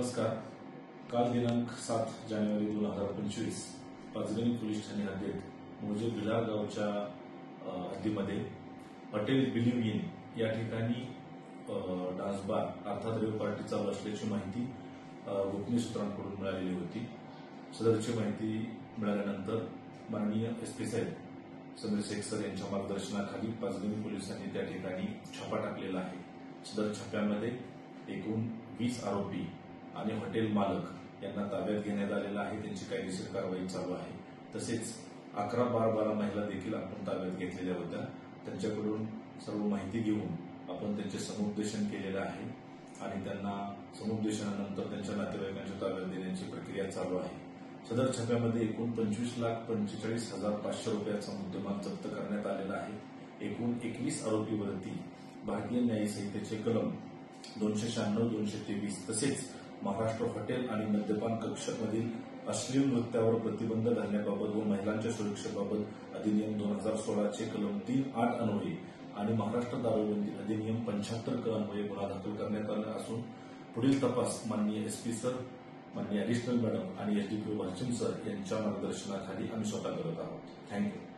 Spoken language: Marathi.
नमस्कार. काल दिनांक 7 जानेवारी 2025 पाचगणी पोलीस ठाणे हद्दीत मोजे भिलार गावच्या हद्दीमध्ये हॉटेल बिलीव इन या ठिकाणी डान्स बार अर्थात रेव पार्टी चालू असल्याची माहिती गोपनीय सूत्रांकडून मिळालेली होती. सदरची माहिती मिळाल्यानंतर माननीय एसपी साहेब समीर शेख सर यांच्या मार्गदर्शनाखाली पाचगणी पोलिसांनी त्या ठिकाणी छापा टाकलेला आहे. सदर छाप्यामध्ये एकूण 20 आरोपी आणि हॉटेल मालक यांना ताब्यात घेण्यात आलेला आहे. त्यांची कायदेशीर कारवाई चालू आहे. तसेच 11 बार महिला देखील आपण ताब्यात घेतलेल्या होत्या. त्यांच्याकडून सर्व माहिती घेऊन आपण त्यांचे समुपदेशन केलेलं आहे आणि त्यांना समुपदेशनानंतर त्यांच्या नातेवाईकांच्या ताब्यात देण्याची प्रक्रिया चालू आहे. सदर छाप्यामध्ये एकूण 25,45,500 रुपयाचा मुद्देमाल जप्त करण्यात आलेला आहे. एकूण 21 आरोपीवरती भारतीय न्याय संहितेचे कलम 296, 223 तसेच महाराष्ट्र हॉटेल आणि मद्यपान कक्षामधील अश्लील नृत्यावर प्रतिबंध घालण्याबाबत व महिलांच्या सुरक्षेबाबत अधिनियम 2016 चे कलम 3(8) अन्वये आणि महाराष्ट्र दारूबंदी अधिनियम 75 क अन्वये गुन्हा दाखल करण्यात आला असून पुढील तपास माननीय एसपी सर, माननीय ऍडिशनल मॅडम आणि एसडीपीओ वाशिम सर यांच्या मार्गदर्शनाखाली आम्ही स्वतः करत आहोत. थँक्यू.